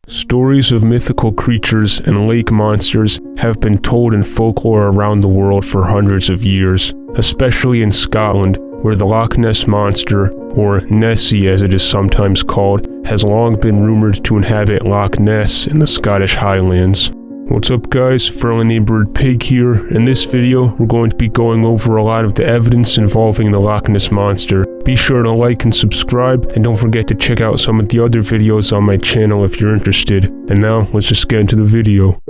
Stories of mythical creatures and lake monsters have been told in folklore around the world for hundreds of years, especially in Scotland, where the Loch Ness Monster, or Nessie as it is sometimes called, has long been rumored to inhabit Loch Ness in the Scottish Highlands. What's up guys, Freindlyneighborhoodpig here. In this video, we're going to be going over a lot of the evidence involving the Loch Ness Monster. Be sure to like and subscribe, and don't forget to check out some of the other videos on my channel if you're interested. And now, let's just get into the video.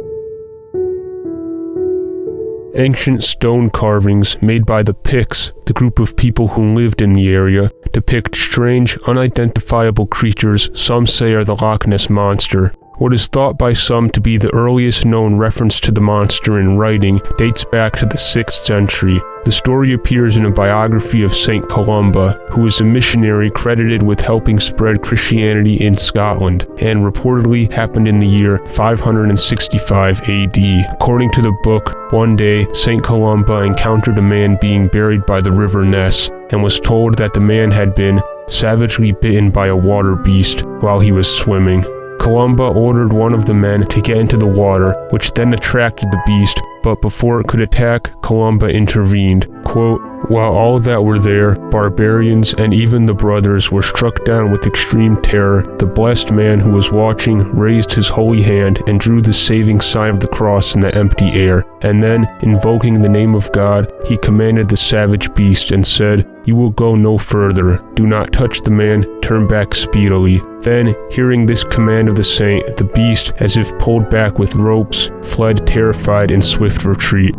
Ancient stone carvings made by the Picts, the group of people who lived in the area, depict strange, unidentifiable creatures some say are the Loch Ness Monster. What is thought by some to be the earliest known reference to the monster in writing dates back to the 6th century. The story appears in a biography of Saint Columba, who was a missionary credited with helping spread Christianity in Scotland, and reportedly happened in the year 565 AD. According to the book, one day Saint Columba encountered a man being buried by the river Ness, and was told that the man had been savagely bitten by a water beast while he was swimming. Columba ordered one of the men to get into the water, which then attracted the beast, but before it could attack, Columba intervened. Quote, "While all that were there, barbarians and even the brothers were struck down with extreme terror, the blessed man who was watching raised his holy hand and drew the saving sign of the cross in the empty air, and then, invoking the name of God, he commanded the savage beast and said, 'You will go no further. Do not touch the man. Turn back speedily.' Then, hearing this command of the saint, the beast, as if pulled back with ropes, fled terrified in swift retreat."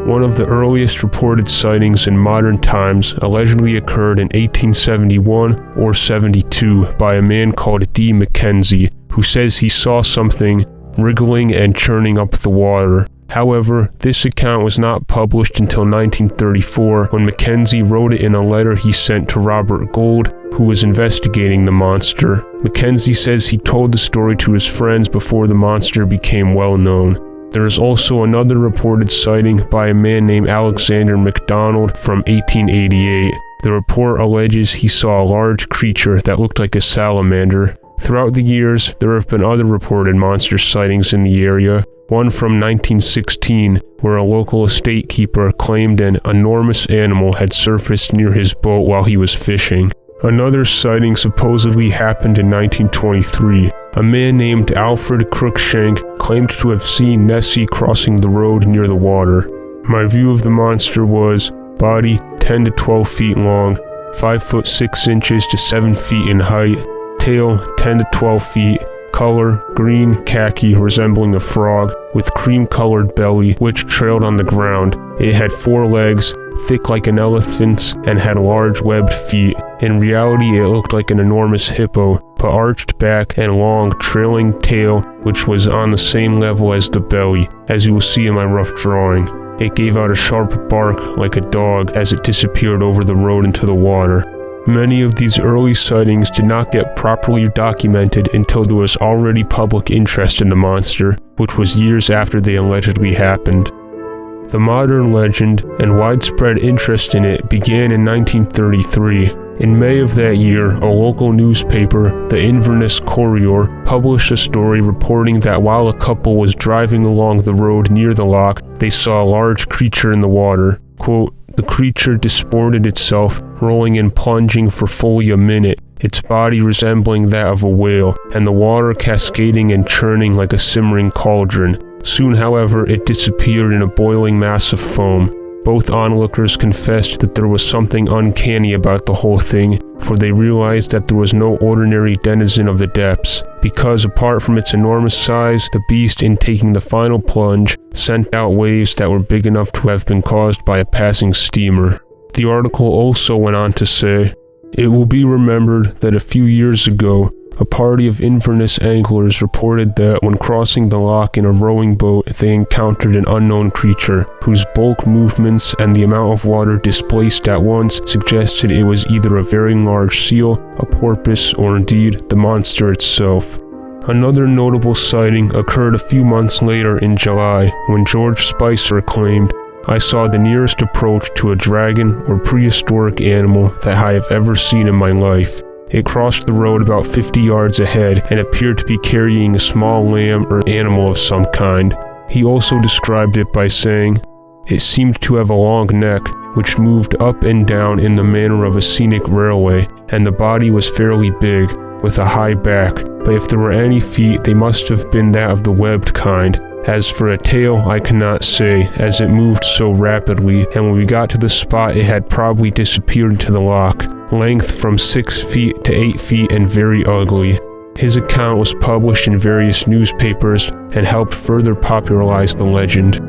One of the earliest reported sightings in modern times allegedly occurred in 1871 or 72 by a man called D. Mackenzie, who says he saw something wriggling and churning up the water. However, this account was not published until 1934, when Mackenzie wrote it in a letter he sent to Robert Gould, who was investigating the monster. Mackenzie says he told the story to his friends before the monster became well known. There is also another reported sighting by a man named Alexander MacDonald from 1888. The report alleges he saw a large creature that looked like a salamander. Throughout the years, there have been other reported monster sightings in the area. One from 1916, where a local estate keeper claimed an enormous animal had surfaced near his boat while he was fishing. Another sighting supposedly happened in 1923. A man named Alfred Cruikshank claimed to have seen Nessie crossing the road near the water. My view of the monster was body 10 to 12 feet long, 5 foot 6 inches to 7 feet in height, tail 10 to 12 feet, color green khaki resembling a frog, with cream-colored belly which trailed on the ground. It had 4 legs, thick like an elephant's, and had large webbed feet. In reality, it looked like an enormous hippo, but arched back and long trailing tail which was on the same level as the belly, as you will see in my rough drawing. It gave out a sharp bark like a dog as it disappeared over the road into the water. Many of these early sightings did not get properly documented until there was already public interest in the monster, which was years after they allegedly happened. The modern legend and widespread interest in it began in 1933. In May of that year, a local newspaper, the Inverness Courier, published a story reporting that while a couple was driving along the road near the loch, they saw a large creature in the water. Quote, "The creature disported itself, rolling and plunging for fully a minute, its body resembling that of a whale, and the water cascading and churning like a simmering cauldron. Soon, however, it disappeared in a boiling mass of foam." Both onlookers confessed that there was something uncanny about the whole thing, for they realized that there was no ordinary denizen of the depths, because apart from its enormous size, the beast, in taking the final plunge, sent out waves that were big enough to have been caused by a passing steamer. The article also went on to say, "It will be remembered that a few years ago, a party of Inverness anglers reported that when crossing the loch in a rowing boat, they encountered an unknown creature, whose bulk movements and the amount of water displaced at once suggested it was either a very large seal, a porpoise, or indeed the monster itself." Another notable sighting occurred a few months later in July, when George Spicer claimed, "I saw the nearest approach to a dragon or prehistoric animal that I have ever seen in my life." It crossed the road about 50 yards ahead and appeared to be carrying a small lamb or animal of some kind. He also described it by saying, "It seemed to have a long neck, which moved up and down in the manner of a scenic railway, and the body was fairly big, with a high back, but if there were any feet, they must have been that of the webbed kind. As for a tail, I cannot say, as it moved so rapidly, and when we got to the spot it had probably disappeared into the loch. Length from 6 feet to 8 feet and very ugly." His account was published in various newspapers and helped further popularize the legend.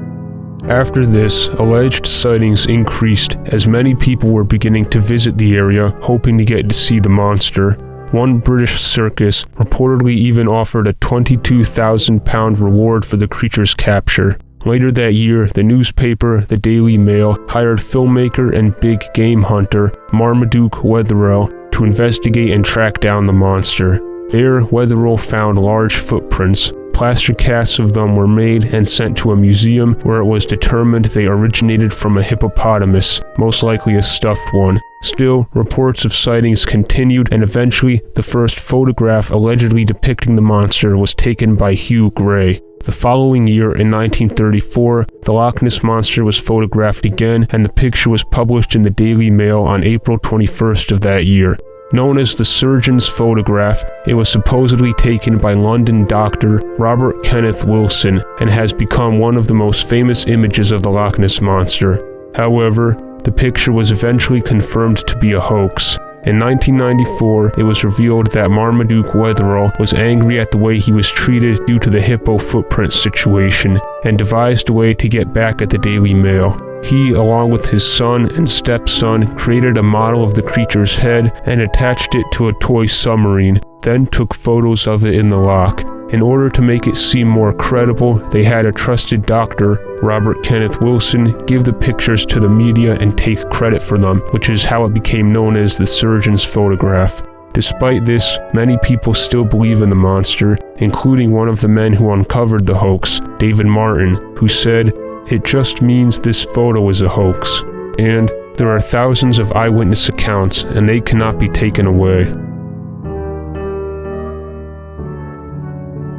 After this, alleged sightings increased as many people were beginning to visit the area, hoping to get to see the monster. One British circus reportedly even offered a £22,000 reward for the creature's capture. Later that year, the newspaper, the Daily Mail, hired filmmaker and big game hunter Marmaduke Wetherell to investigate and track down the monster. There, Wetherell found large footprints. Plaster casts of them were made and sent to a museum where it was determined they originated from a hippopotamus, most likely a stuffed one. Still, reports of sightings continued, and eventually the first photograph allegedly depicting the monster was taken by Hugh Gray. The following year, in 1934, the Loch Ness Monster was photographed again, and the picture was published in the Daily Mail on April 21st of that year. Known as the surgeon's photograph, it was supposedly taken by London doctor Robert Kenneth Wilson and has become one of the most famous images of the Loch Ness Monster. However, the picture was eventually confirmed to be a hoax. In 1994, it was revealed that Marmaduke Wetherell was angry at the way he was treated due to the hippo footprint situation and devised a way to get back at the Daily Mail. He, along with his son and stepson, created a model of the creature's head and attached it to a toy submarine, then took photos of it in the loch. In order to make it seem more credible, they had a trusted doctor, Robert Kenneth Wilson, give the pictures to the media and take credit for them, which is how it became known as the surgeon's photograph. Despite this, many people still believe in the monster, including one of the men who uncovered the hoax, David Martin, who said, "It just means this photo is a hoax." And there are thousands of eyewitness accounts, and they cannot be taken away.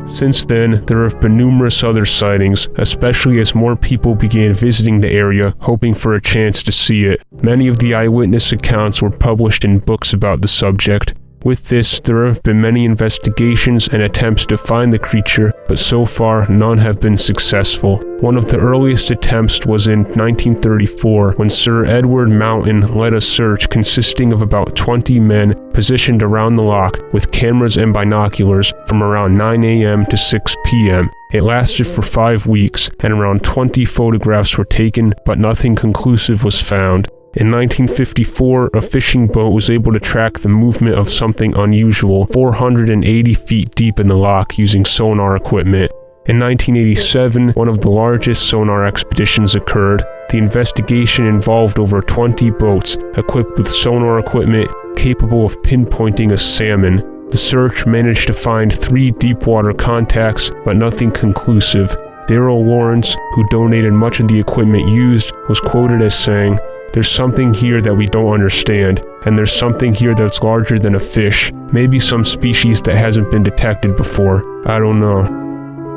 Since then, there have been numerous other sightings, especially as more people began visiting the area, hoping for a chance to see it. Many of the eyewitness accounts were published in books about the subject. With this, there have been many investigations and attempts to find the creature, but so far, none have been successful. One of the earliest attempts was in 1934, when Sir Edward Mountain led a search consisting of about 20 men positioned around the loch with cameras and binoculars from around 9 a.m. to 6 p.m. It lasted for 5 weeks, and around 20 photographs were taken, but nothing conclusive was found. In 1954, a fishing boat was able to track the movement of something unusual 480 feet deep in the loch using sonar equipment. In 1987, one of the largest sonar expeditions occurred. The investigation involved over 20 boats equipped with sonar equipment capable of pinpointing a salmon. The search managed to find 3 deep-water contacts, but nothing conclusive. Darrell Lawrence, who donated much of the equipment used, was quoted as saying, "There's something here that we don't understand, and there's something here that's larger than a fish, maybe some species that hasn't been detected before. I don't know."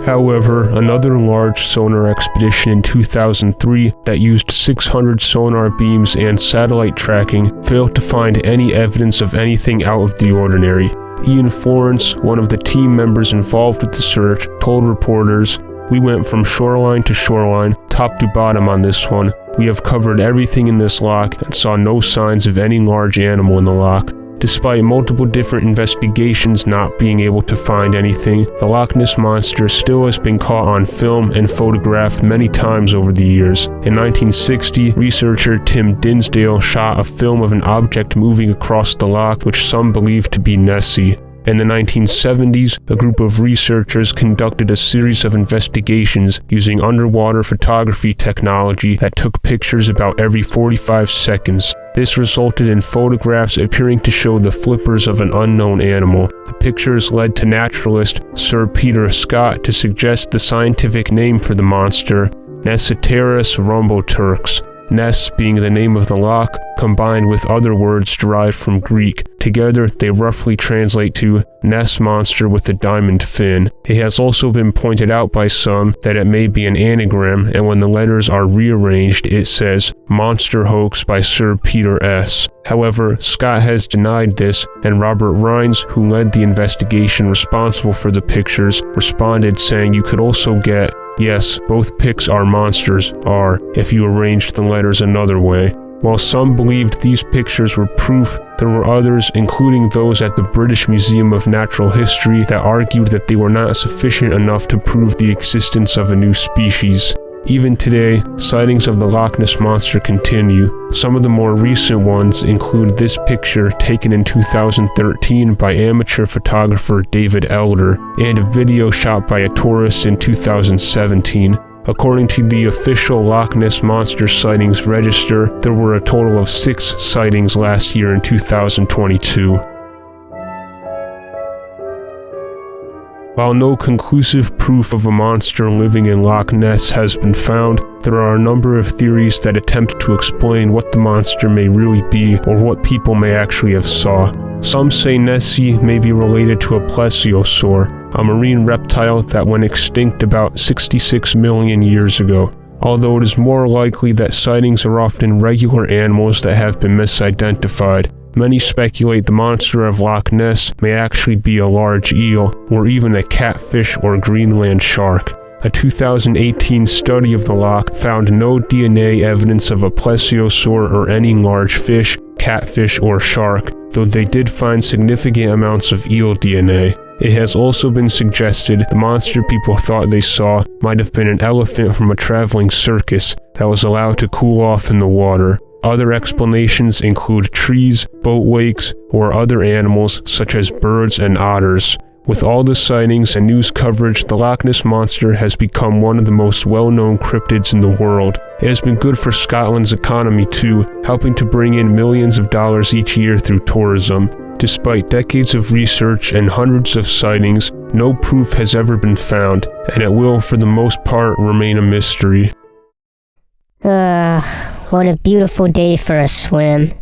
However, another large sonar expedition in 2003 that used 600 sonar beams and satellite tracking failed to find any evidence of anything out of the ordinary. Ian Florence, one of the team members involved with the search, told reporters, "We went from shoreline to shoreline, top to bottom on this one. We have covered everything in this loch and saw no signs of any large animal in the loch." Despite multiple different investigations not being able to find anything, the Loch Ness Monster still has been caught on film and photographed many times over the years. In 1960, researcher Tim Dinsdale shot a film of an object moving across the loch which some believe to be Nessie. In the 1970s, a group of researchers conducted a series of investigations using underwater photography technology that took pictures about every 45 seconds. This resulted in photographs appearing to show the flippers of an unknown animal. The pictures led to naturalist Sir Peter Scott to suggest the scientific name for the monster, Nessiteris rhomboturx. Ness being the name of the loch, combined with other words derived from Greek. Together, they roughly translate to Ness Monster with a diamond fin. It has also been pointed out by some that it may be an anagram, and when the letters are rearranged, it says Monster Hoax by Sir Peter S. However, Scott has denied this, and Robert Rines, who led the investigation responsible for the pictures, responded saying you could also get, yes, both pics are monsters, are, if you arranged the letters another way. While some believed these pictures were proof, there were others, including those at the British Museum of Natural History, that argued that they were not sufficient enough to prove the existence of a new species. Even today, sightings of the Loch Ness Monster continue. Some of the more recent ones include this picture taken in 2013 by amateur photographer David Elder, and a video shot by a tourist in 2017. According to the official Loch Ness Monster sightings register, there were a total of 6 sightings last year in 2022. While no conclusive proof of a monster living in Loch Ness has been found, there are a number of theories that attempt to explain what the monster may really be or what people may actually have saw. Some say Nessie may be related to a plesiosaur, a marine reptile that went extinct about 66 million years ago. Although it is more likely that sightings are often regular animals that have been misidentified. Many speculate the monster of Loch Ness may actually be a large eel, or even a catfish or Greenland shark. A 2018 study of the loch found no DNA evidence of a plesiosaur or any large fish, catfish, or shark, though they did find significant amounts of eel DNA. It has also been suggested the monster people thought they saw might have been an elephant from a traveling circus that was allowed to cool off in the water. Other explanations include trees, boat wakes, or other animals such as birds and otters. With all the sightings and news coverage, the Loch Ness Monster has become one of the most well-known cryptids in the world. It has been good for Scotland's economy too, helping to bring in millions of dollars each year through tourism. Despite decades of research and hundreds of sightings, no proof has ever been found, and it will, for the most part, remain a mystery. What a beautiful day for a swim.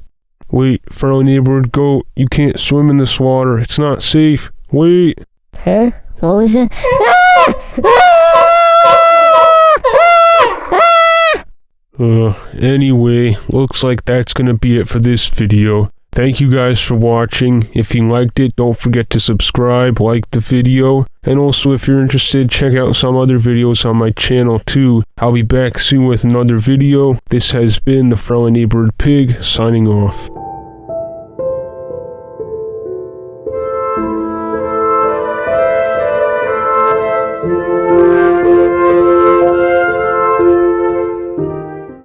Wait, friendly neighborhood goat, you can't swim in this water. It's not safe. Wait. Huh? What was it? Anyway, looks like that's gonna be it for this video. Thank you guys for watching. If you liked it, don't forget to subscribe, like the video, and also if you're interested, check out some other videos on my channel too. I'll be back soon with another video. This has been the Freindlyneighborhoodpig, signing off.